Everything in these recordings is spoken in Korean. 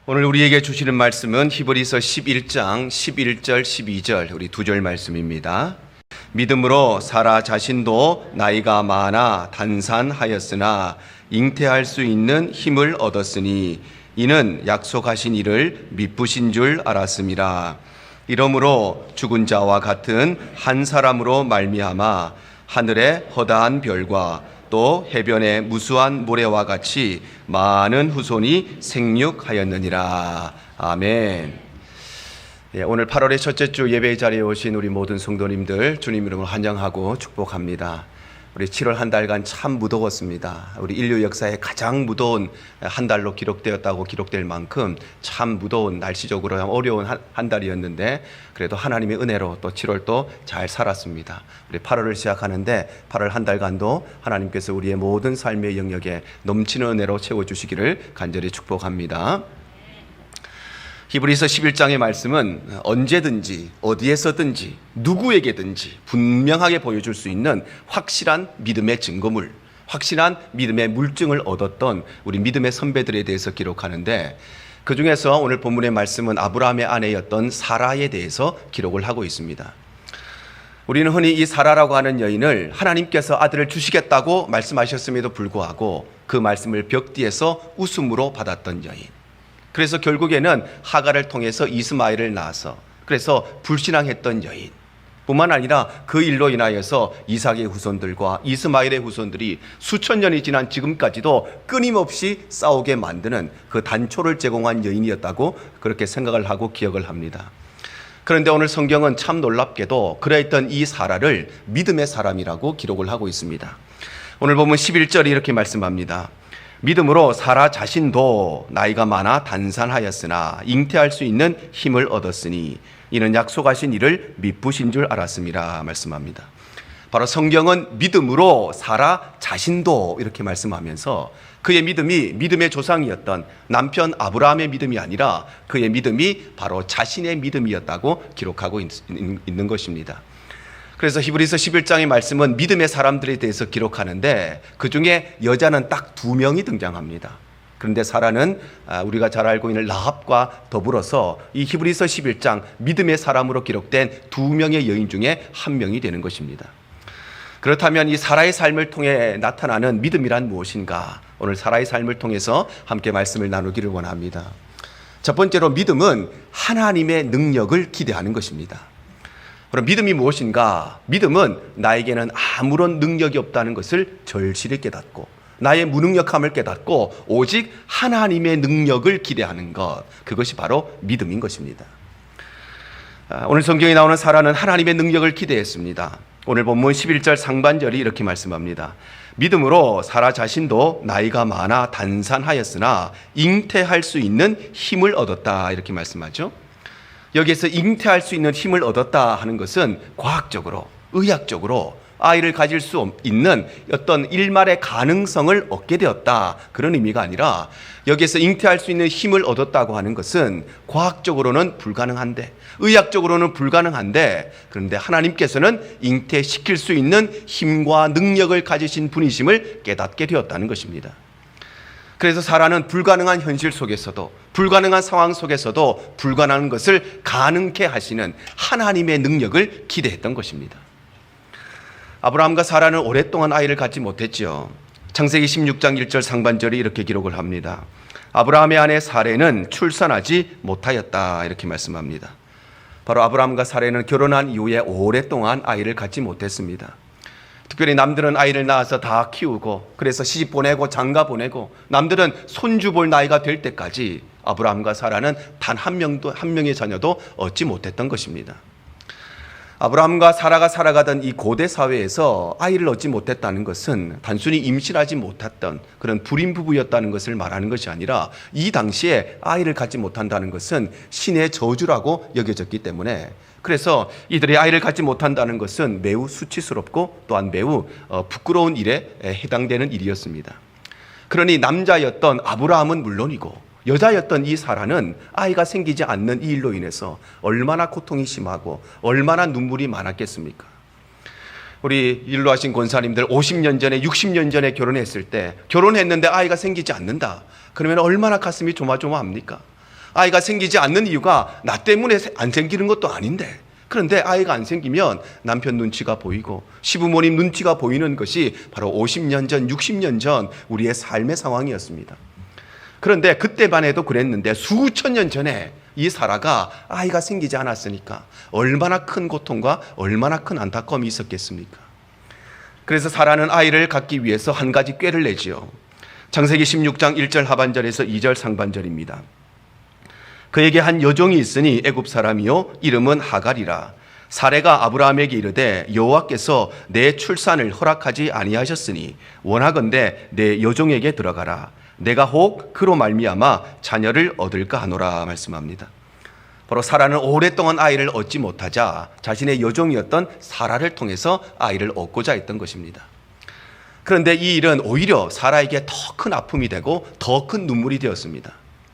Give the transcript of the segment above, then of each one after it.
오늘 우리에게 주시는 말씀은 히브리서 11장 11절 12절 우리 두 절 말씀입니다. 믿음으로 사라 자신도 나이가 많아 단산하였으나 잉태할 수 있는 힘을 얻었으니 이는 약속하신 이를 미쁘신 줄 알았음이라. 이러므로 죽은 자와 같은 한 사람으로 말미암아 하늘의 허다한 별과 또 해변의 무수한 모래와 같이 많은 후손이 생육하였느니라. 아멘. 오늘 8월의 첫째 주 예배 자리에 오신 우리 모든 성도님들 주님 이름으로 환영하고 축복합니다. 우리 7월 한 달간 참 무더웠습니다. 우리 인류 역사에 가장 무더운 한 달로 기록되었다고 기록될 만큼 참 무더운, 날씨적으로 어려운 한 달이었는데 그래도 하나님의 은혜로 또 7월 또 잘 살았습니다. 우리 8월을 시작하는데 8월 한 달간도 하나님께서 우리의 모든 삶의 영역에 넘치는 은혜로 채워주시기를 간절히 축복합니다. 히브리서 11장의 말씀은 언제든지 어디에서든지 누구에게든지 분명하게 보여줄 수 있는 확실한 믿음의 증거물, 확실한 믿음의 물증을 얻었던 우리 믿음의 선배들에 대해서 기록하는데, 그 중에서 오늘 본문의 말씀은 아브라함의 아내였던 사라에 대해서 기록을 하고 있습니다. 우리는 흔히 이 사라라고 하는 여인을 하나님께서 아들을 주시겠다고 말씀하셨음에도 불구하고 그 말씀을 벽뒤에서 웃음으로 받았던 여인, 그래서 결국에는 하갈을 통해서 이스마엘을 낳아서 그래서 불신앙했던 여인 뿐만 아니라 그 일로 인하여서 이삭의 후손들과 이스마엘의 후손들이 수천 년이 지난 지금까지도 끊임없이 싸우게 만드는 그 단초를 제공한 여인이었다고 그렇게 생각을 하고 기억을 합니다. 그런데 오늘 성경은 참 놀랍게도 그러했던 이 사라를 믿음의 사람이라고 기록을 하고 있습니다. 오늘 보면 11절이 이렇게 말씀합니다. 믿음으로 사라 자신도 나이가 많아 단산하였으나 잉태할 수 있는 힘을 얻었으니 이는 약속하신 이를 미쁘신 줄 알았음이라 말씀합니다. 바로 성경은 믿음으로 사라 자신도 이렇게 말씀하면서 그의 믿음이 믿음의 조상이었던 남편 아브라함의 믿음이 아니라 그의 믿음이 바로 자신의 믿음이었다고 기록하고 있는 것입니다. 그래서 히브리서 11장의 말씀은 믿음의 사람들에 대해서 기록하는데 그 중에 여자는 딱 2명이 등장합니다. 그런데 사라는 우리가 잘 알고 있는 라합과 더불어서 이 히브리서 11장 믿음의 사람으로 기록된 2명의 여인 중에 1명이 되는 것입니다. 그렇다면 이 사라의 삶을 통해 나타나는 믿음이란 무엇인가? 오늘 사라의 삶을 통해서 함께 말씀을 나누기를 원합니다. 첫 번째로 믿음은 하나님의 능력을 기대하는 것입니다. 그럼 믿음이 무엇인가? 믿음은 나에게는 아무런 능력이 없다는 것을 절실히 깨닫고 나의 무능력함을 깨닫고 오직 하나님의 능력을 기대하는 것, 그것이 바로 믿음인 것입니다. 오늘 성경에 나오는 사라는 하나님의 능력을 기대했습니다. 오늘 본문 11절 상반절이 이렇게 말씀합니다. 믿음으로 사라 자신도 나이가 많아 단산하였으나 잉태할 수 있는 힘을 얻었다 이렇게 말씀하죠. 여기에서 잉태할 수 있는 힘을 얻었다 하는 것은 과학적으로, 의학적으로 아이를 가질 수 있는 어떤 일말의 가능성을 얻게 되었다, 그런 의미가 아니라 여기에서 잉태할 수 있는 힘을 얻었다고 하는 것은 과학적으로는 불가능한데, 의학적으로는 불가능한데, 그런데 하나님께서는 잉태시킬 수 있는 힘과 능력을 가지신 분이심을 깨닫게 되었다는 것입니다. 그래서 사라는 불가능한 현실 속에서도, 불가능한 상황 속에서도 불가능한 것을 가능케 하시는 하나님의 능력을 기대했던 것입니다. 아브라함과 사라는 오랫동안 아이를 갖지 못했지요. 창세기 16장 1절 상반절이 이렇게 기록을 합니다. 아브라함의 아내 사레는 출산하지 못하였다 이렇게 말씀합니다. 바로 아브라함과 사레는 결혼한 이후에 오랫동안 아이를 갖지 못했습니다. 특별히 남들은 아이를 낳아서 다 키우고 그래서 시집 보내고 장가 보내고 남들은 손주 볼 나이가 될 때까지 아브라함과 사라는 단 한 명의 자녀도 얻지 못했던 것입니다. 아브라함과 사라가 살아가던 이 고대 사회에서 아이를 얻지 못했다는 것은 단순히 임신하지 못했던 그런 불임 부부였다는 것을 말하는 것이 아니라 이 당시에 아이를 갖지 못한다는 것은 신의 저주라고 여겨졌기 때문에, 그래서 이들이 아이를 갖지 못한다는 것은 매우 수치스럽고 또한 매우 부끄러운 일에 해당되는 일이었습니다. 그러니 남자였던 아브라함은 물론이고 여자였던 이 사라는 아이가 생기지 않는 이 일로 인해서 얼마나 고통이 심하고 얼마나 눈물이 많았겠습니까? 우리 일로하신 권사님들 50년 전에 60년 전에 결혼했을 때 결혼했는데 아이가 생기지 않는다, 그러면 얼마나 가슴이 조마조마합니까? 아이가 생기지 않는 이유가 나 때문에 안 생기는 것도 아닌데, 그런데 아이가 안 생기면 남편 눈치가 보이고 시부모님 눈치가 보이는 것이 바로 50년 전, 60년 전 우리의 삶의 상황이었습니다. 그런데 그때만 해도 그랬는데 수천 년 전에 이 사라가 아이가 생기지 않았으니까 얼마나 큰 고통과 얼마나 큰 안타까움이 있었겠습니까? 그래서 사라는 아이를 갖기 위해서 한 가지 꾀를 내지요. 창세기 16장 1절 하반절에서 2절 상반절입니다. 그에게 한 여종이 있으니 애굽 사람이요 이름은 하갈이라. 사레가 아브라함에게 이르되 여호와께서 내 출산을 허락하지 아니하셨으니 원하건대 내 여종에게 들어가라. 내가 혹 그로 말미암아 자녀를 얻을까 하노라 말씀합니다. 바로 사라는 오랫동안 아이를 얻지 못하자 자신의 여종이었던 사라를 통해서 아이를 얻고자 했던 것입니다. 그런데 이 일은 오히려 사라에게 더 큰 아픔이 되고 더 큰 눈물이 되었습니다.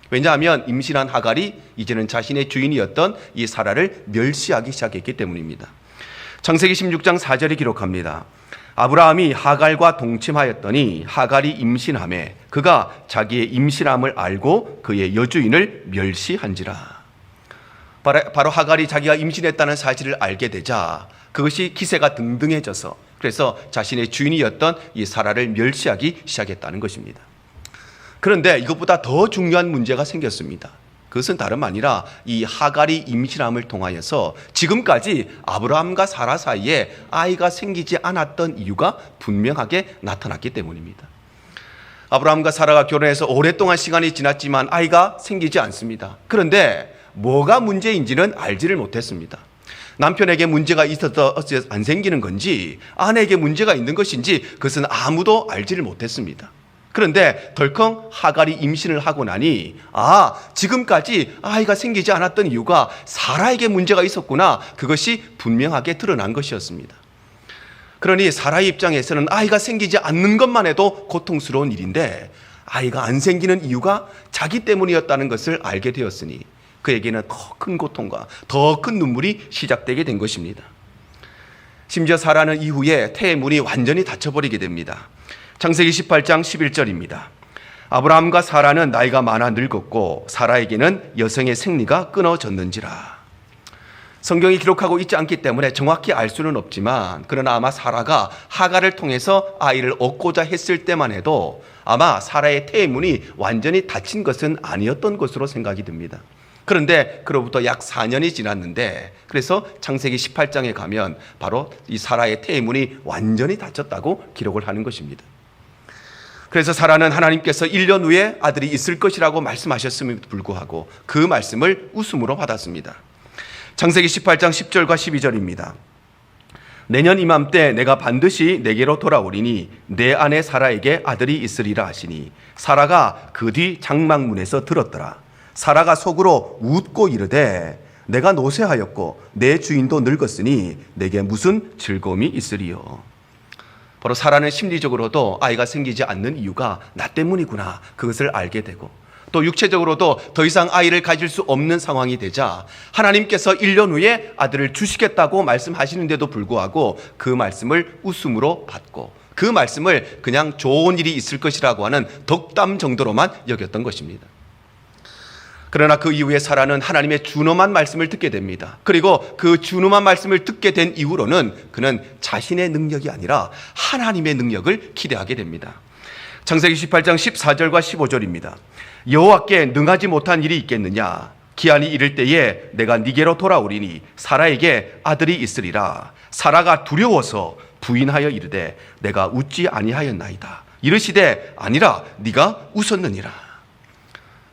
왜냐하면 임신한 하갈이 이제는 자신의 주인이었던 이 사라를 멸시하기 시작했기 때문입니다. 창세기 16장 4절이 기록합니다. 아브라함이 하갈과 동침하였더니 하갈이 임신하매 그가 자기의 임신함을 알고 그의 여주인을 멸시한지라. 바로 하갈이 자기가 임신했다는 사실을 알게 되자 그것이 기세가 등등해져서 그래서 자신의 주인이었던 이 사라를 멸시하기 시작했다는 것입니다. 그런데 이것보다 더 중요한 문제가 생겼습니다. 그것은 다름 아니라 이 하갈이 임신함을 통하여서 지금까지 아브라함과 사라 사이에 아이가 생기지 않았던 이유가 분명하게 나타났기 때문입니다. 아브라함과 사라가 결혼해서 오랫동안 시간이 지났지만 아이가 생기지 않습니다. 그런데 뭐가 문제인지는 알지를 못했습니다. 남편에게 문제가 있어서 안 생기는 건지 아내에게 문제가 있는 것인지 그것은 아무도 알지를 못했습니다. 그런데 덜컹 하갈이 임신을 하고 나니 지금까지 아이가 생기지 않았던 이유가 사라에게 문제가 있었구나, 그것이 분명하게 드러난 것이었습니다. 그러니 사라의 입장에서는 아이가 생기지 않는 것만 해도 고통스러운 일인데 아이가 안 생기는 이유가 자기 때문이었다는 것을 알게 되었으니 그에게는 더 큰 고통과 더 큰 눈물이 시작되게 된 것입니다. 심지어 사라는 이후에 태의 문이 완전히 닫혀버리게 됩니다. 창세기 18장 11절입니다. 아브라함과 사라는 나이가 많아 늙었고 사라에게는 여성의 생리가 끊어졌는지라. 성경이 기록하고 있지 않기 때문에 정확히 알 수는 없지만 그러나 아마 사라가 하갈을 통해서 아이를 얻고자 했을 때만 해도 아마 사라의 태의 문이 완전히 닫힌 것은 아니었던 것으로 생각이 듭니다. 그런데 그로부터 약 4년이 지났는데 그래서 창세기 18장에 가면 바로 이 사라의 태의 문이 완전히 닫혔다고 기록을 하는 것입니다. 그래서 사라는 하나님께서 1년 후에 아들이 있을 것이라고 말씀하셨음에도 불구하고 그 말씀을 웃음으로 받았습니다. 창세기 18장 10절과 12절입니다. 내년 이맘때 내가 반드시 내게로 돌아오리니 내 아내 사라에게 아들이 있으리라 하시니 사라가 그 뒤 장막문에서 들었더라. 사라가 속으로 웃고 이르되 내가 노쇠하였고 내 주인도 늙었으니 내게 무슨 즐거움이 있으리요. 바로 사라는 심리적으로도 아이가 생기지 않는 이유가 나 때문이구나, 그것을 알게 되고 또 육체적으로도 더 이상 아이를 가질 수 없는 상황이 되자 하나님께서 1년 후에 아들을 주시겠다고 말씀하시는데도 불구하고 그 말씀을 웃음으로 받고 그 말씀을 그냥 좋은 일이 있을 것이라고 하는 덕담 정도로만 여겼던 것입니다. 그러나 그 이후에 사라는 하나님의 준엄한 말씀을 듣게 됩니다. 그리고 그 준엄한 말씀을 듣게 된 이후로는 그는 자신의 능력이 아니라 하나님의 능력을 기대하게 됩니다. 창세기 18장 14절과 15절입니다. 여호와께 능하지 못한 일이 있겠느냐? 기한이 이를 때에 내가 네게로 돌아오리니 사라에게 아들이 있으리라. 사라가 두려워서 부인하여 이르되 내가 웃지 아니하였나이다. 이르시되 아니라 네가 웃었느니라.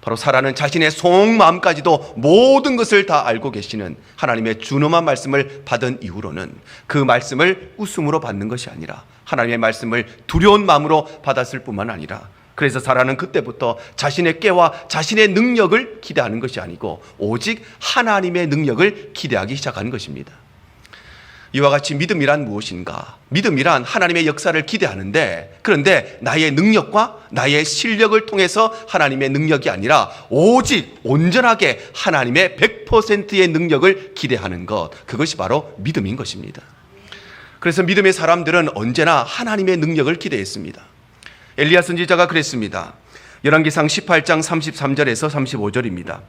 바로 사라는 자신의 속마음까지도 모든 것을 다 알고 계시는 하나님의 준엄한 말씀을 받은 이후로는 그 말씀을 웃음으로 받는 것이 아니라 하나님의 말씀을 두려운 마음으로 받았을 뿐만 아니라 그래서 사라는 그때부터 자신의 꾀와 자신의 능력을 기대하는 것이 아니고 오직 하나님의 능력을 기대하기 시작하는 것입니다. 이와 같이 믿음이란 무엇인가? 믿음이란 하나님의 역사를 기대하는데 그런데 나의 능력과 나의 실력을 통해서 하나님의 능력이 아니라 오직 온전하게 하나님의 100%의 능력을 기대하는 것, 그것이 바로 믿음인 것입니다. 그래서 믿음의 사람들은 언제나 하나님의 능력을 기대했습니다. 엘리야 선지자가 그랬습니다. 열왕기상 18장 33절에서 35절입니다.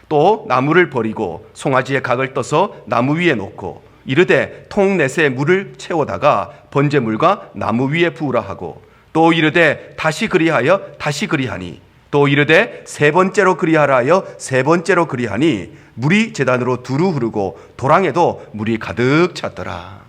또 나무를 버리고 송아지의 각을 떠서 나무 위에 놓고 이르되 통 넷에 물을 채우다가 번제물과 나무 위에 부으라 하고 또 이르되 다시 그리하여 다시 그리하니 또 이르되 세 번째로 그리하라 하여 세 번째로 그리하니 물이 제단으로 두루 흐르고 도랑에도 물이 가득 찼더라.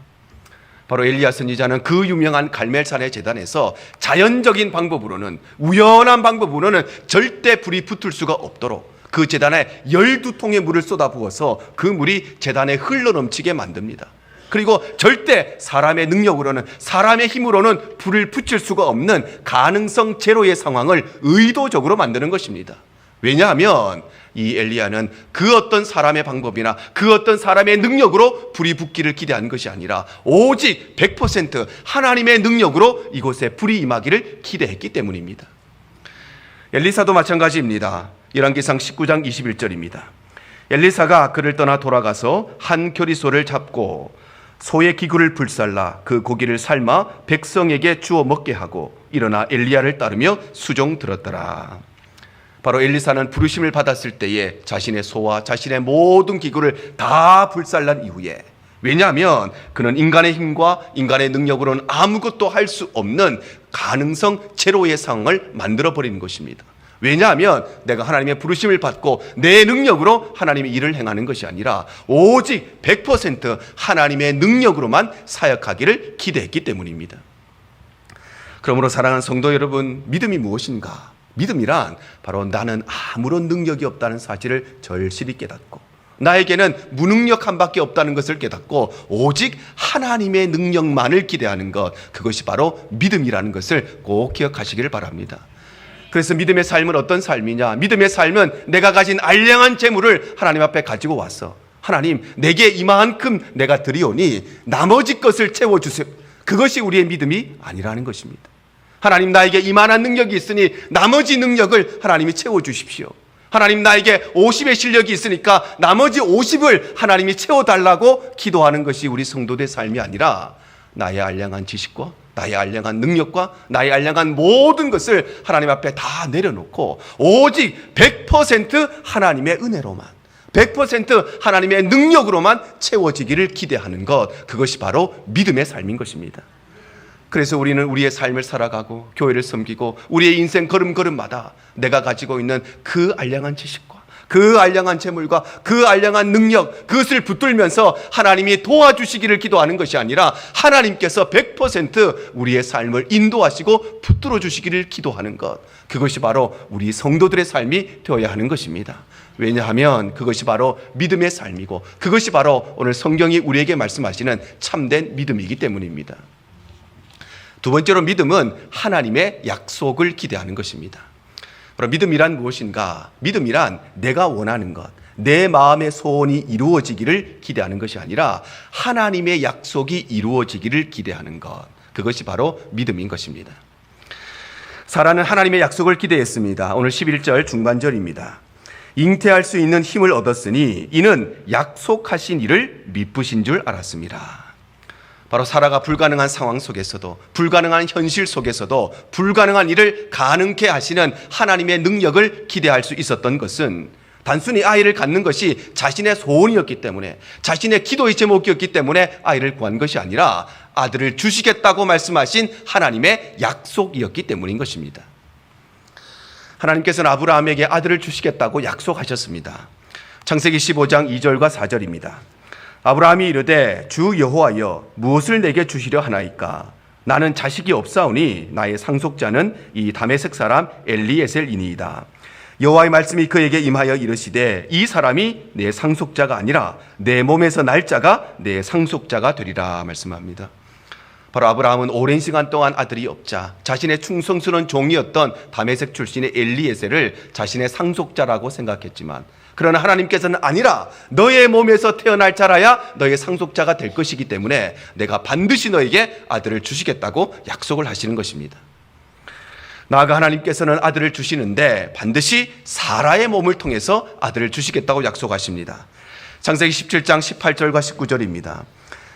바로 엘리야 선지자는 그 유명한 갈멜산의 제단에서 자연적인 방법으로는, 우연한 방법으로는 절대 불이 붙을 수가 없도록 그 제단에 12통의 물을 쏟아부어서 그 물이 제단에 흘러넘치게 만듭니다. 그리고 절대 사람의 능력으로는, 사람의 힘으로는 불을 붙일 수가 없는 가능성 제로의 상황을 의도적으로 만드는 것입니다. 왜냐하면 이 엘리야는 그 어떤 사람의 방법이나 그 어떤 사람의 능력으로 불이 붙기를 기대한 것이 아니라 오직 100% 하나님의 능력으로 이곳에 불이 임하기를 기대했기 때문입니다. 엘리사도 마찬가지입니다. 열왕기상 19장 21절입니다. 엘리사가 그를 떠나 돌아가서 한 교리소를 잡고 소의 기구를 불살라 그 고기를 삶아 백성에게 주어 먹게 하고 일어나 엘리야를 따르며 수종 들었더라. 바로 엘리사는 부르심을 받았을 때에 자신의 소와 자신의 모든 기구를 다 불살란 이후에, 왜냐하면 그는 인간의 힘과 인간의 능력으로는 아무것도 할 수 없는 가능성 제로의 상황을 만들어버리는 것입니다. 왜냐하면 내가 하나님의 부르심을 받고 내 능력으로 하나님의 일을 행하는 것이 아니라 오직 100% 하나님의 능력으로만 사역하기를 기대했기 때문입니다. 그러므로 사랑하는 성도 여러분, 믿음이 무엇인가? 믿음이란 바로 나는 아무런 능력이 없다는 사실을 절실히 깨닫고 나에게는 무능력한 밖에 없다는 것을 깨닫고 오직 하나님의 능력만을 기대하는 것, 그것이 바로 믿음이라는 것을 꼭 기억하시기를 바랍니다. 그래서 믿음의 삶은 어떤 삶이냐? 믿음의 삶은 내가 가진 알량한 재물을 하나님 앞에 가지고 와서 하나님, 내게 이만큼 내가 드리오니 나머지 것을 채워주세요. 그것이 우리의 믿음이 아니라는 것입니다. 하나님, 나에게 이만한 능력이 있으니 나머지 능력을 하나님이 채워주십시오. 하나님, 나에게 50의 실력이 있으니까 나머지 50을 하나님이 채워달라고 기도하는 것이 우리 성도들의 삶이 아니라 나의 알량한 지식과 나의 알량한 능력과 나의 알량한 모든 것을 하나님 앞에 다 내려놓고 오직 100% 하나님의 은혜로만, 100% 하나님의 능력으로만 채워지기를 기대하는 것, 그것이 바로 믿음의 삶인 것입니다. 그래서 우리는 우리의 삶을 살아가고 교회를 섬기고 우리의 인생 걸음걸음마다 내가 가지고 있는 그 알량한 지식과 그 알량한 재물과 그 알량한 능력, 그것을 붙들면서 하나님이 도와주시기를 기도하는 것이 아니라 하나님께서 100% 우리의 삶을 인도하시고 붙들어 주시기를 기도하는 것, 그것이 바로 우리 성도들의 삶이 되어야 하는 것입니다. 왜냐하면 그것이 바로 믿음의 삶이고 그것이 바로 오늘 성경이 우리에게 말씀하시는 참된 믿음이기 때문입니다. 두 번째로 믿음은 하나님의 약속을 기대하는 것입니다. 바로 믿음이란 무엇인가? 믿음이란 내가 원하는 것, 내 마음의 소원이 이루어지기를 기대하는 것이 아니라 하나님의 약속이 이루어지기를 기대하는 것, 그것이 바로 믿음인 것입니다. 사라는 하나님의 약속을 기대했습니다. 오늘 11절 중반절입니다. 잉태할 수 있는 힘을 얻었으니 이는 약속하신 이를 미쁘신 줄 알았습니다. 바로 사라가 불가능한 상황 속에서도, 불가능한 현실 속에서도 불가능한 일을 가능케 하시는 하나님의 능력을 기대할 수 있었던 것은 단순히 아이를 갖는 것이 자신의 소원이었기 때문에, 자신의 기도의 제목이었기 때문에 아이를 구한 것이 아니라 아들을 주시겠다고 말씀하신 하나님의 약속이었기 때문인 것입니다. 하나님께서는 아브라함에게 아들을 주시겠다고 약속하셨습니다. 창세기 15장 2절과 4절입니다. 아브라함이 이르되 주 여호와여 무엇을 내게 주시려 하나이까? 나는 자식이 없사오니 나의 상속자는 이 다메섹 사람 엘리에셀이니이다. 여호와의 말씀이 그에게 임하여 이르시되 이 사람이 내 상속자가 아니라 내 몸에서 날 자가 내 상속자가 되리라 말씀합니다. 바로 아브라함은 오랜 시간 동안 아들이 없자 자신의 충성스러운 종이었던 다메섹 출신의 엘리에셀을 자신의 상속자라고 생각했지만, 그러나 하나님께서는 아니라 너의 몸에서 태어날 자라야 너의 상속자가 될 것이기 때문에 내가 반드시 너에게 아들을 주시겠다고 약속을 하시는 것입니다. 나아가 하나님께서는 아들을 주시는데 반드시 사라의 몸을 통해서 아들을 주시겠다고 약속하십니다. 창세기 17장 18절과 19절입니다.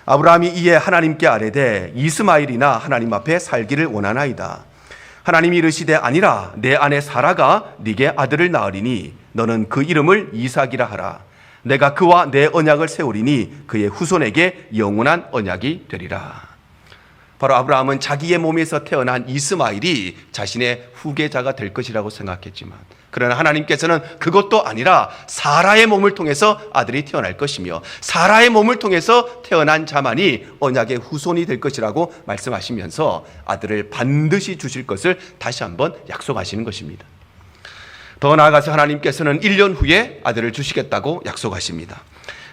아브라함이 이에 하나님께 아뢰되 이스마엘이나 하나님 앞에 살기를 원하나이다. 하나님이 이르시되 아니라 내 아내 사라가 네게 아들을 낳으리니 너는 그 이름을 이삭이라 하라. 내가 그와 내 언약을 세우리니 그의 후손에게 영원한 언약이 되리라. 바로 아브라함은 자기의 몸에서 태어난 이스마엘이 자신의 후계자가 될 것이라고 생각했지만, 그러나 하나님께서는 그것도 아니라 사라의 몸을 통해서 아들이 태어날 것이며 사라의 몸을 통해서 태어난 자만이 언약의 후손이 될 것이라고 말씀하시면서 아들을 반드시 주실 것을 다시 한번 약속하시는 것입니다. 더 나아가서 하나님께서는 1년 후에 아들을 주시겠다고 약속하십니다.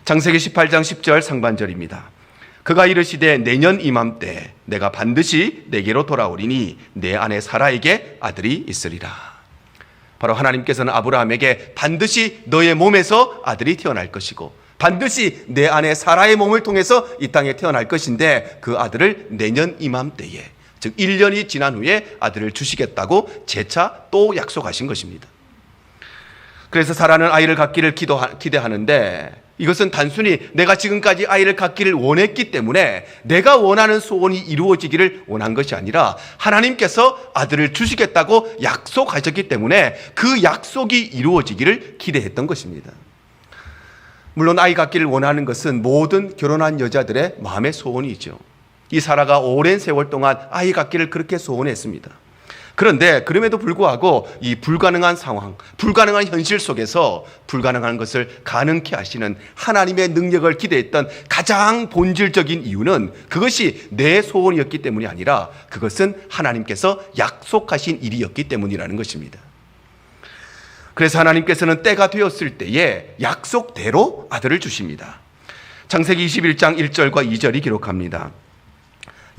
창세기 18장 10절 상반절입니다. 그가 이르시되 내년 이맘때 내가 반드시 내게로 돌아오리니 내 아내 사라에게 아들이 있으리라. 바로 하나님께서는 아브라함에게 반드시 너의 몸에서 아들이 태어날 것이고 반드시 내 아내 사라의 몸을 통해서 이 땅에 태어날 것인데 그 아들을 내년 이맘때에, 즉 1년이 지난 후에 아들을 주시겠다고 재차 또 약속하신 것입니다. 그래서 사라는 아이를 갖기를 기대하는데 이것은 단순히 내가 지금까지 아이를 갖기를 원했기 때문에 내가 원하는 소원이 이루어지기를 원한 것이 아니라 하나님께서 아들을 주시겠다고 약속하셨기 때문에 그 약속이 이루어지기를 기대했던 것입니다. 물론 아이 갖기를 원하는 것은 모든 결혼한 여자들의 마음의 소원이죠. 이 사라가 오랜 세월 동안 아이 갖기를 그렇게 소원했습니다. 그런데 그럼에도 불구하고 이 불가능한 상황, 불가능한 현실 속에서 불가능한 것을 가능케 하시는 하나님의 능력을 기대했던 가장 본질적인 이유는 그것이 내 소원이었기 때문이 아니라 그것은 하나님께서 약속하신 일이었기 때문이라는 것입니다. 그래서 하나님께서는 때가 되었을 때에 약속대로 아들을 주십니다. 창세기 21장 1절과 2절이 기록합니다.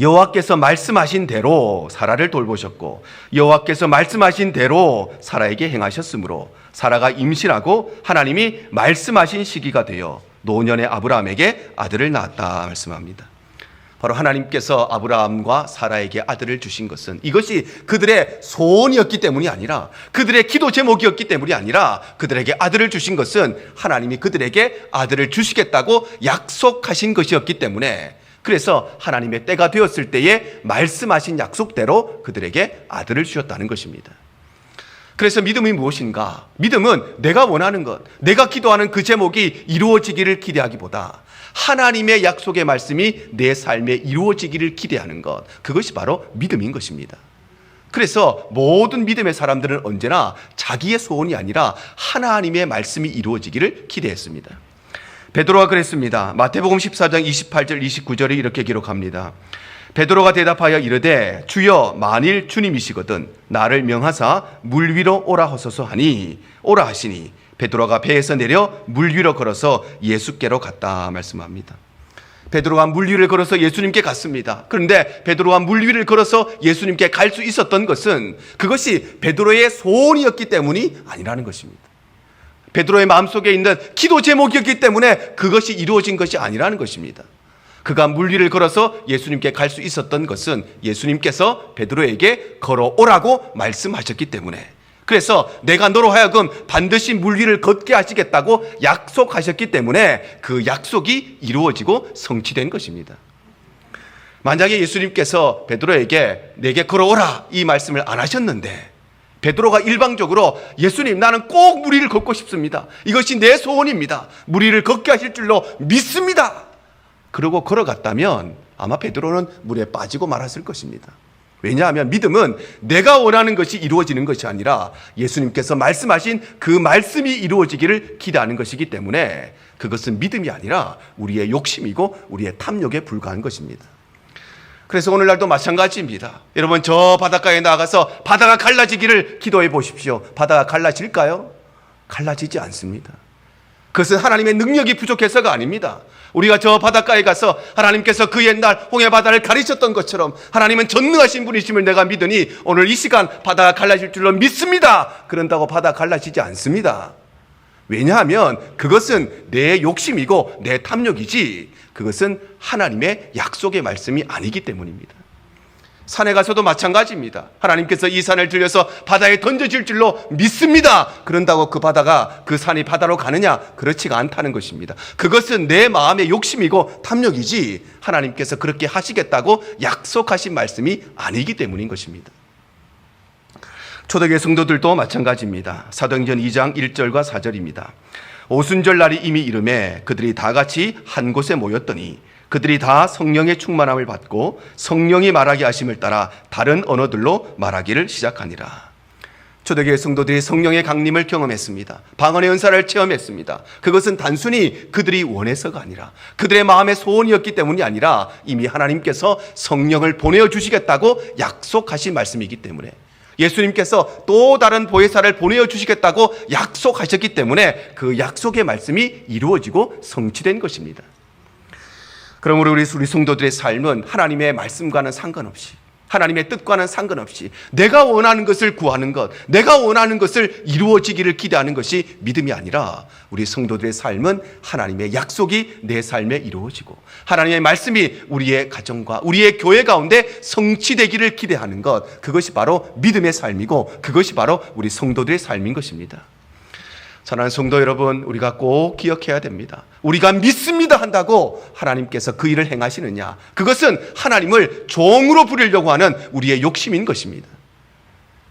여호와께서 말씀하신 대로 사라를 돌보셨고 여호와께서 말씀하신 대로 사라에게 행하셨으므로 사라가 임신하고 하나님이 말씀하신 시기가 되어 노년의 아브라함에게 아들을 낳았다 말씀합니다. 바로 하나님께서 아브라함과 사라에게 아들을 주신 것은 이것이 그들의 소원이었기 때문이 아니라 그들의 기도 제목이었기 때문이 아니라 그들에게 아들을 주신 것은 하나님이 그들에게 아들을 주시겠다고 약속하신 것이었기 때문에, 그래서 하나님의 때가 되었을 때에 말씀하신 약속대로 그들에게 아들을 주셨다는 것입니다. 그래서 믿음이 무엇인가? 믿음은 내가 원하는 것, 내가 기도하는 그 제목이 이루어지기를 기대하기보다 하나님의 약속의 말씀이 내 삶에 이루어지기를 기대하는 것, 그것이 바로 믿음인 것입니다. 그래서 모든 믿음의 사람들은 언제나 자기의 소원이 아니라 하나님의 말씀이 이루어지기를 기대했습니다. 베드로가 그랬습니다. 마태복음 14장 28절 29절이 이렇게 기록합니다. 베드로가 대답하여 이르되 주여 만일 주님이시거든 나를 명하사 물 위로 오라 하소서 하니 오라 하시니 베드로가 배에서 내려 물 위로 걸어서 예수께로 갔다 말씀합니다. 베드로가 물 위를 걸어서 예수님께 갔습니다. 그런데 베드로가 물 위를 걸어서 예수님께 갈 수 있었던 것은 그것이 베드로의 소원이었기 때문이 아니라는 것입니다. 베드로의 마음속에 있는 기도 제목이었기 때문에 그것이 이루어진 것이 아니라는 것입니다. 그가 물 위를 걸어서 예수님께 갈 수 있었던 것은 예수님께서 베드로에게 걸어오라고 말씀하셨기 때문에, 그래서 내가 너로 하여금 반드시 물 위를 걷게 하시겠다고 약속하셨기 때문에 그 약속이 이루어지고 성취된 것입니다. 만약에 예수님께서 베드로에게 내게 걸어오라 이 말씀을 안 하셨는데 베드로가 일방적으로 예수님 나는 꼭 물 위를 걷고 싶습니다. 이것이 내 소원입니다. 물 위를 걷게 하실 줄로 믿습니다. 그러고 걸어갔다면 아마 베드로는 물에 빠지고 말았을 것입니다. 왜냐하면 믿음은 내가 원하는 것이 이루어지는 것이 아니라 예수님께서 말씀하신 그 말씀이 이루어지기를 기대하는 것이기 때문에 그것은 믿음이 아니라 우리의 욕심이고 우리의 탐욕에 불과한 것입니다. 그래서 오늘날도 마찬가지입니다. 여러분 저 바닷가에 나가서 바다가 갈라지기를 기도해 보십시오. 바다가 갈라질까요? 갈라지지 않습니다. 그것은 하나님의 능력이 부족해서가 아닙니다. 우리가 저 바닷가에 가서 하나님께서 그 옛날 홍해 바다를 가리셨던 것처럼 하나님은 전능하신 분이심을 내가 믿으니 오늘 이 시간 바다가 갈라질 줄로 믿습니다. 그런다고 바다가 갈라지지 않습니다. 왜냐하면 그것은 내 욕심이고 내 탐욕이지 그것은 하나님의 약속의 말씀이 아니기 때문입니다. 산에 가서도 마찬가지입니다. 하나님께서 이 산을 들려서 바다에 던져질 줄로 믿습니다. 그런다고 그 바다가 그 산이 바다로 가느냐? 그렇지가 않다는 것입니다. 그것은 내 마음의 욕심이고 탐욕이지 하나님께서 그렇게 하시겠다고 약속하신 말씀이 아니기 때문인 것입니다. 초대교회 성도들도 마찬가지입니다. 사도행전 2장 1절과 4절입니다. 오순절 날이 이미 이르매 그들이 다 같이 한 곳에 모였더니 그들이 다 성령의 충만함을 받고 성령이 말하게 하심을 따라 다른 언어들로 말하기를 시작하니라. 초대교회 성도들이 성령의 강림을 경험했습니다. 방언의 은사를 체험했습니다. 그것은 단순히 그들이 원해서가 아니라 그들의 마음의 소원이었기 때문이 아니라 이미 하나님께서 성령을 보내주시겠다고 약속하신 말씀이기 때문에, 예수님께서 또 다른 보혜사를 보내주시겠다고 약속하셨기 때문에 그 약속의 말씀이 이루어지고 성취된 것입니다. 그러므로 우리 성도들의 삶은 하나님의 말씀과는 상관없이, 하나님의 뜻과는 상관없이 내가 원하는 것을 구하는 것, 내가 원하는 것을 이루어지기를 기대하는 것이 믿음이 아니라 우리 성도들의 삶은 하나님의 약속이 내 삶에 이루어지고 하나님의 말씀이 우리의 가정과 우리의 교회 가운데 성취되기를 기대하는 것, 그것이 바로 믿음의 삶이고 그것이 바로 우리 성도들의 삶인 것입니다. 사랑하는 성도 여러분, 우리가 꼭 기억해야 됩니다. 우리가 믿습니다 한다고 하나님께서 그 일을 행하시느냐? 그것은 하나님을 종으로 부리려고 하는 우리의 욕심인 것입니다.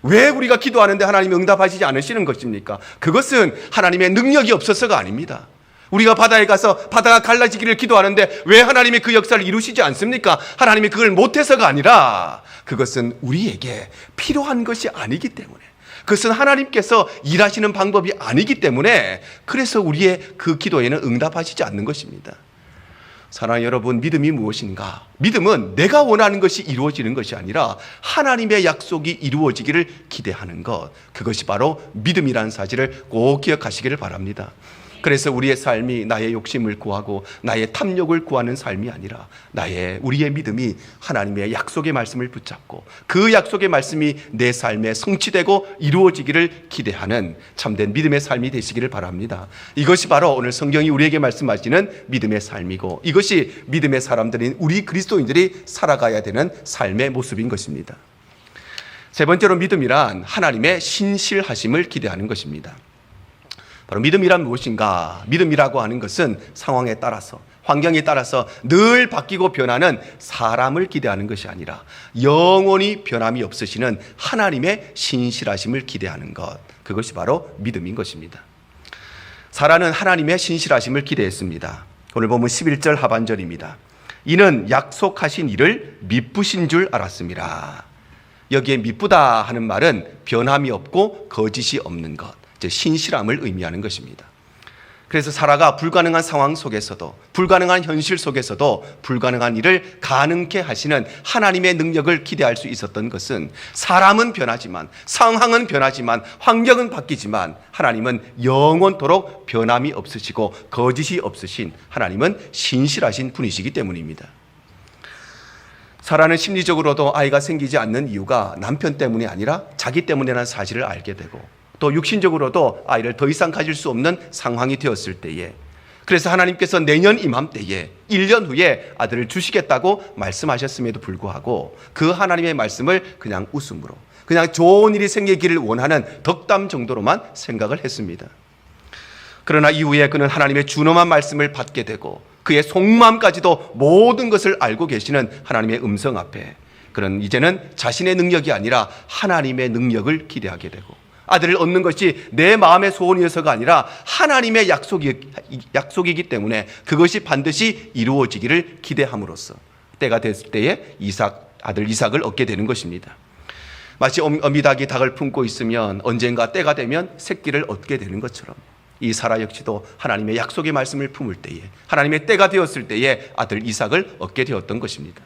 왜 우리가 기도하는데 하나님이 응답하시지 않으시는 것입니까? 그것은 하나님의 능력이 없어서가 아닙니다. 우리가 바다에 가서 바다가 갈라지기를 기도하는데 왜 하나님이 그 역사를 이루시지 않습니까? 하나님이 그걸 못해서가 아니라 그것은 우리에게 필요한 것이 아니기 때문에, 그것은 하나님께서 일하시는 방법이 아니기 때문에 그래서 우리의 그 기도에는 응답하시지 않는 것입니다. 사랑하는 여러분, 믿음이 무엇인가? 믿음은 내가 원하는 것이 이루어지는 것이 아니라 하나님의 약속이 이루어지기를 기대하는 것, 그것이 바로 믿음이라는 사실을 꼭 기억하시기를 바랍니다. 그래서 우리의 삶이 나의 욕심을 구하고 나의 탐욕을 구하는 삶이 아니라 우리의 믿음이 하나님의 약속의 말씀을 붙잡고 그 약속의 말씀이 내 삶에 성취되고 이루어지기를 기대하는 참된 믿음의 삶이 되시기를 바랍니다. 이것이 바로 오늘 성경이 우리에게 말씀하시는 믿음의 삶이고, 이것이 믿음의 사람들인 우리 그리스도인들이 살아가야 되는 삶의 모습인 것입니다. 세 번째로 믿음이란 하나님의 신실하심을 기대하는 것입니다. 바로 믿음이란 무엇인가? 믿음이라고 하는 것은 상황에 따라서, 환경에 따라서 늘 바뀌고 변하는 사람을 기대하는 것이 아니라 영원히 변함이 없으시는 하나님의 신실하심을 기대하는 것, 그것이 바로 믿음인 것입니다. 사라는 하나님의 신실하심을 기대했습니다. 오늘 보면 11절 하반절입니다. 이는 약속하신 일을 미쁘신 줄 알았습니다. 여기에 미쁘다 하는 말은 변함이 없고 거짓이 없는 것, 신실함을 의미하는 것입니다. 그래서 사라가 불가능한 상황 속에서도, 불가능한 현실 속에서도 불가능한 일을 가능케 하시는 하나님의 능력을 기대할 수 있었던 것은, 사람은 변하지만, 상황은 변하지만, 환경은 바뀌지만 하나님은 영원토록 변함이 없으시고 거짓이 없으신, 하나님은 신실하신 분이시기 때문입니다. 사라는 심리적으로도 아이가 생기지 않는 이유가 남편 때문이 아니라 자기 때문이라는 사실을 알게 되고, 또 육신적으로도 아이를 더 이상 가질 수 없는 상황이 되었을 때에, 그래서 하나님께서 내년 이맘때에 1년 후에 아들을 주시겠다고 말씀하셨음에도 불구하고 그 하나님의 말씀을 그냥 웃음으로, 그냥 좋은 일이 생기기를 원하는 덕담 정도로만 생각을 했습니다. 그러나 이후에 그는 하나님의 준엄한 말씀을 받게 되고 그의 속마음까지도 모든 것을 알고 계시는 하나님의 음성 앞에 그는 이제는 자신의 능력이 아니라 하나님의 능력을 기대하게 되고, 아들을 얻는 것이 내 마음의 소원이어서가 아니라 하나님의 약속이기 때문에 그것이 반드시 이루어지기를 기대함으로써 때가 됐을 때에 아들 이삭을 얻게 되는 것입니다. 마치 어미닭이 닭을 품고 있으면 언젠가 때가 되면 새끼를 얻게 되는 것처럼, 이 사라 역시도 하나님의 약속의 말씀을 품을 때에, 하나님의 때가 되었을 때에 아들 이삭을 얻게 되었던 것입니다.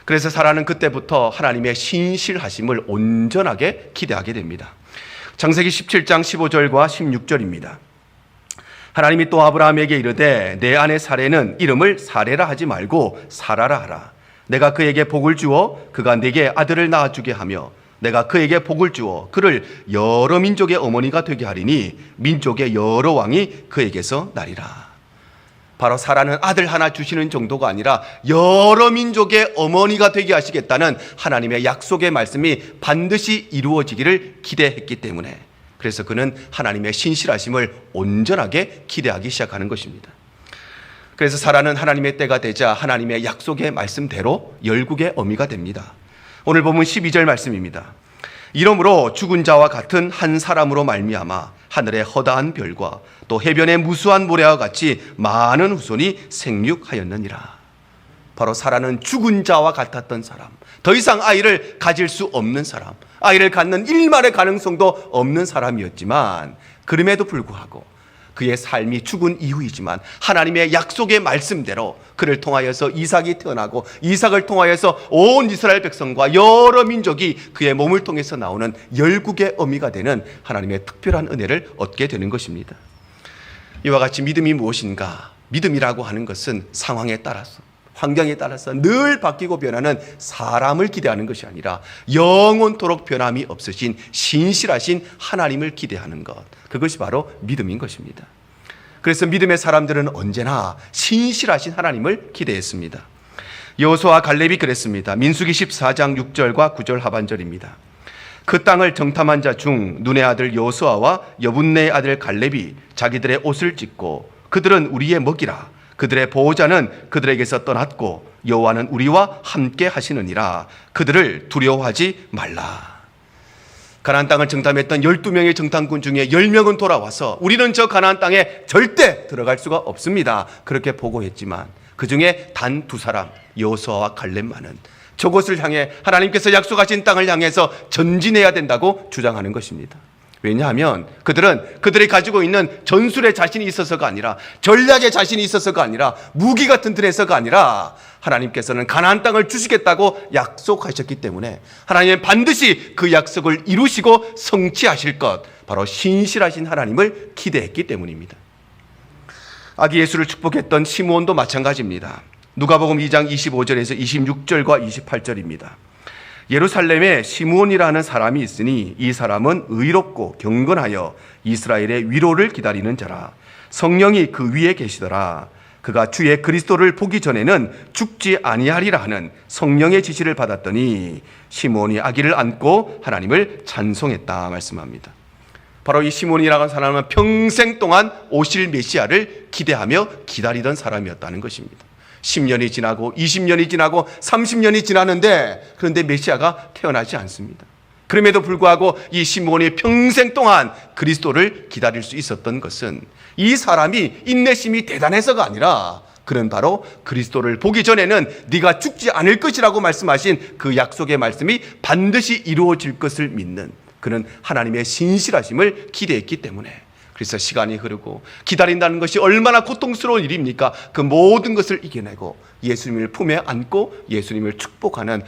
그래서 사라는 그때부터 하나님의 신실하심을 온전하게 기대하게 됩니다. 창세기 17장 15절과 16절입니다. 하나님이 또 아브라함에게 이르되 내 아내 사레는 이름을 사레라 하지 말고 사라라 하라. 내가 그에게 복을 주어 그가 내게 아들을 낳아주게 하며 내가 그에게 복을 주어 그를 여러 민족의 어머니가 되게 하리니 민족의 여러 왕이 그에게서 나리라. 바로 사라는 아들 하나 주시는 정도가 아니라 여러 민족의 어머니가 되게 하시겠다는 하나님의 약속의 말씀이 반드시 이루어지기를 기대했기 때문에, 그래서 그는 하나님의 신실하심을 온전하게 기대하기 시작하는 것입니다. 그래서 사라는 하나님의 때가 되자 하나님의 약속의 말씀대로 열국의 어미가 됩니다. 오늘 보면 12절 말씀입니다. 이러므로 죽은 자와 같은 한 사람으로 말미암아 하늘의 허다한 별과 또 해변의 무수한 모래와 같이 많은 후손이 생육하였느니라. 바로 사라는 죽은 자와 같았던 사람, 더 이상 아이를 가질 수 없는 사람, 아이를 갖는 일말의 가능성도 없는 사람이었지만, 그럼에도 불구하고 그의 삶이 죽은 이후이지만 하나님의 약속의 말씀대로 그를 통하여서 이삭이 태어나고, 이삭을 통하여서 온 이스라엘 백성과 여러 민족이 그의 몸을 통해서 나오는 열국의 어미가 되는 하나님의 특별한 은혜를 얻게 되는 것입니다. 이와 같이 믿음이 무엇인가? 믿음이라고 하는 것은 상황에 따라서, 환경에 따라서 늘 바뀌고 변하는 사람을 기대하는 것이 아니라 영원토록 변함이 없으신 신실하신 하나님을 기대하는 것, 그것이 바로 믿음인 것입니다. 그래서 믿음의 사람들은 언제나 신실하신 하나님을 기대했습니다. 여호수아와 갈렙이 그랬습니다. 민수기 14장 6절과 9절 하반절입니다. 그 땅을 정탐한 자 중 눈의 아들 여호수아와 여분네의 아들 갈렙이 자기들의 옷을 찢고, 그들은 우리의 먹이라, 그들의 보호자는 그들에게서 떠났고 여호와는 우리와 함께 하시느니라. 그들을 두려워하지 말라. 가나안 땅을 정탐했던 12명의 정탐꾼 중에 10명은 돌아와서 우리는 저 가나안 땅에 절대 들어갈 수가 없습니다, 그렇게 보고했지만 그 중에 단 2사람, 여호수아와 갈렙만은 저곳을 향해 하나님께서 약속하신 땅을 향해서 전진해야 된다고 주장하는 것입니다. 왜냐하면 그들은 그들이 가지고 있는 전술에 자신이 있어서가 아니라, 전략에 자신이 있어서가 아니라, 무기 같은 들에서가 아니라 하나님께서는 가나안 땅을 주시겠다고 약속하셨기 때문에 하나님은 반드시 그 약속을 이루시고 성취하실 것, 바로 신실하신 하나님을 기대했기 때문입니다. 아기 예수를 축복했던 시므온도 마찬가지입니다. 누가복음 2장 25절에서 26절과 28절입니다. 예루살렘에 시므온이라는 사람이 있으니 이 사람은 의롭고 경건하여 이스라엘의 위로를 기다리는 자라. 성령이 그 위에 계시더라. 그가 주의 그리스도를 보기 전에는 죽지 아니하리라 하는 성령의 지시를 받았더니 시므온이 아기를 안고 하나님을 찬송했다 말씀합니다. 바로 이 시므온이라는 사람은 평생 동안 오실 메시아를 기대하며 기다리던 사람이었다는 것입니다. 10년이 지나고 20년이 지나고 30년이 지났는데, 그런데 메시아가 태어나지 않습니다. 그럼에도 불구하고 이 시므온이 평생 동안 그리스도를 기다릴 수 있었던 것은 이 사람이 인내심이 대단해서가 아니라, 그는 바로 그리스도를 보기 전에는 네가 죽지 않을 것이라고 말씀하신 그 약속의 말씀이 반드시 이루어질 것을 믿는, 그는 하나님의 신실하심을 기대했기 때문에, 그래서 시간이 흐르고 기다린다는 것이 얼마나 고통스러운 일입니까? 그 모든 것을 이겨내고 예수님을 품에 안고 예수님을 축복하는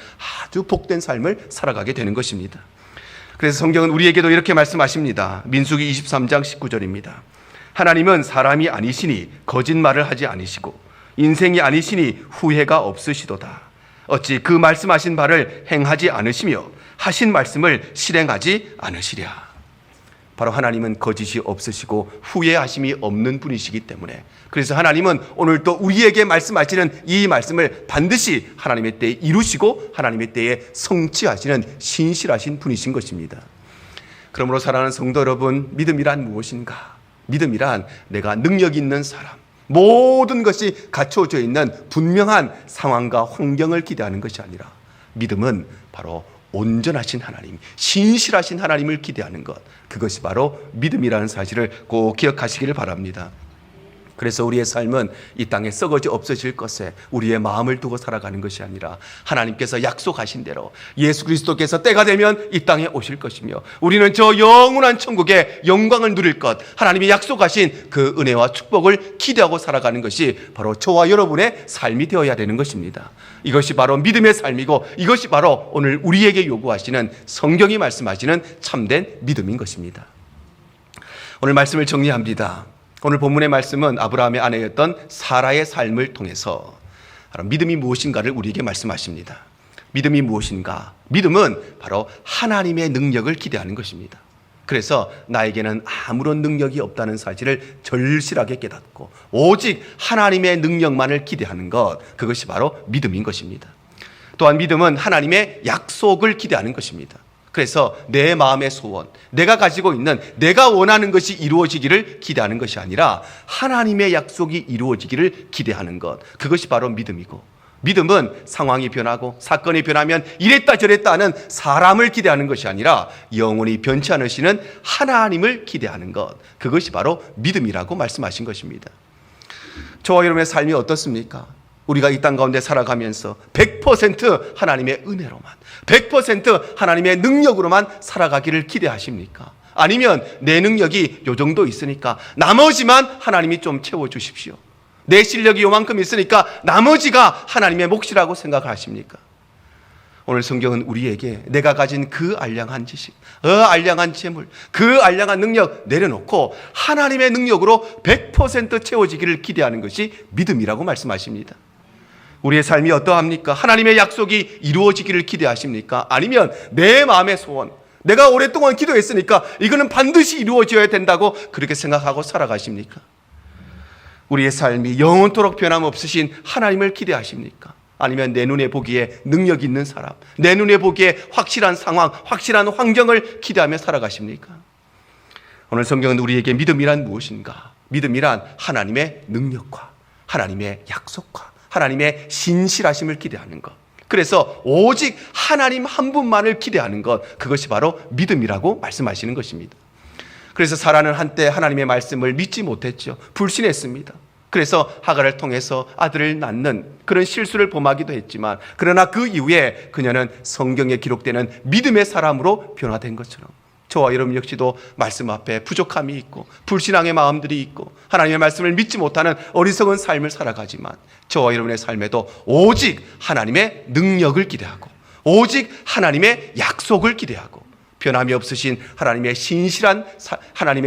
아주 복된 삶을 살아가게 되는 것입니다. 그래서 성경은 우리에게도 이렇게 말씀하십니다. 민수기 23장 19절입니다. 하나님은 사람이 아니시니 거짓말을 하지 아니시고 인생이 아니시니 후회가 없으시도다. 어찌 그 말씀하신 바를 행하지 않으시며 하신 말씀을 실행하지 않으시랴. 바로 하나님은 거짓이 없으시고 후회하심이 없는 분이시기 때문에, 그래서 하나님은 오늘 또 우리에게 말씀하시는 이 말씀을 반드시 하나님의 때에 이루시고 하나님의 때에 성취하시는 신실하신 분이신 것입니다. 그러므로 사랑하는 성도 여러분, 믿음이란 무엇인가? 믿음이란 내가 능력 있는 사람, 모든 것이 갖춰져 있는 분명한 상황과 환경을 기대하는 것이 아니라, 믿음은 바로 온전하신 하나님, 신실하신 하나님을 기대하는 것, 그것이 바로 믿음이라는 사실을 꼭 기억하시기를 바랍니다. 그래서 우리의 삶은 이 땅에 썩어져 없어질 것에 우리의 마음을 두고 살아가는 것이 아니라, 하나님께서 약속하신 대로 예수 그리스도께서 때가 되면 이 땅에 오실 것이며 우리는 저 영원한 천국의 영광을 누릴 것, 하나님이 약속하신 그 은혜와 축복을 기대하고 살아가는 것이 바로 저와 여러분의 삶이 되어야 되는 것입니다. 이것이 바로 믿음의 삶이고, 이것이 바로 오늘 우리에게 요구하시는, 성경이 말씀하시는 참된 믿음인 것입니다. 오늘 말씀을 정리합니다. 오늘 본문의 말씀은 아브라함의 아내였던 사라의 삶을 통해서 믿음이 무엇인가를 우리에게 말씀하십니다. 믿음이 무엇인가? 믿음은 바로 하나님의 능력을 기대하는 것입니다. 그래서 나에게는 아무런 능력이 없다는 사실을 절실하게 깨닫고 오직 하나님의 능력만을 기대하는 것, 그것이 바로 믿음인 것입니다. 또한 믿음은 하나님의 약속을 기대하는 것입니다. 그래서 내 마음의 소원, 내가 가지고 있는, 내가 원하는 것이 이루어지기를 기대하는 것이 아니라 하나님의 약속이 이루어지기를 기대하는 것, 그것이 바로 믿음이고, 믿음은 상황이 변하고 사건이 변하면 이랬다 저랬다 하는 사람을 기대하는 것이 아니라 영원히 변치 않으시는 하나님을 기대하는 것, 그것이 바로 믿음이라고 말씀하신 것입니다. 저와 여러분의 삶이 어떻습니까? 우리가 이 땅 가운데 살아가면서 100% 하나님의 은혜로만, 100% 하나님의 능력으로만 살아가기를 기대하십니까? 아니면 내 능력이 요 정도 있으니까 나머지만 하나님이 좀 채워주십시오, 내 실력이 요만큼 있으니까 나머지가 하나님의 몫이라고 생각하십니까? 오늘 성경은 우리에게 내가 가진 그 알량한 지식, 알량한 재물, 그 알량한 능력 내려놓고 하나님의 능력으로 100% 채워지기를 기대하는 것이 믿음이라고 말씀하십니다. 우리의 삶이 어떠합니까? 하나님의 약속이 이루어지기를 기대하십니까? 아니면 내 마음의 소원, 내가 오랫동안 기도했으니까 이거는 반드시 이루어져야 된다고 그렇게 생각하고 살아가십니까? 우리의 삶이 영원토록 변함없으신 하나님을 기대하십니까? 아니면 내 눈에 보기에 능력 있는 사람, 내 눈에 보기에 확실한 상황, 확실한 환경을 기대하며 살아가십니까? 오늘 성경은 우리에게 믿음이란 무엇인가? 믿음이란 하나님의 능력과 하나님의 약속과 하나님의 신실하심을 기대하는 것, 그래서 오직 하나님 한 분만을 기대하는 것, 그것이 바로 믿음이라고 말씀하시는 것입니다. 그래서 사라는 한때 하나님의 말씀을 믿지 못했죠. 불신했습니다. 그래서 하갈을 통해서 아들을 낳는 그런 실수를 범하기도 했지만, 그러나 그 이후에 그녀는 성경에 기록되는 믿음의 사람으로 변화된 것처럼 저와 여러분 역시도 말씀 앞에 부족함이 있고 불신앙의 마음들이 있고 하나님의 말씀을 믿지 못하는 어리석은 삶을 살아가지만, 저와 여러분의 삶에도 오직 하나님의 능력을 기대하고 오직 하나님의 약속을 기대하고 변함이 없으신 하나님의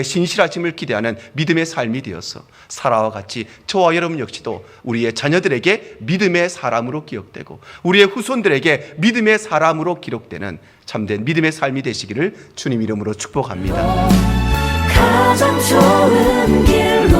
신실하심을 기대하는 믿음의 삶이 되어서 사라와 같이 저와 여러분 역시도 우리의 자녀들에게 믿음의 사람으로 기억되고 우리의 후손들에게 믿음의 사람으로 기록되는 참된 믿음의 삶이 되시기를 주님 이름으로 축복합니다. 가장 좋은 길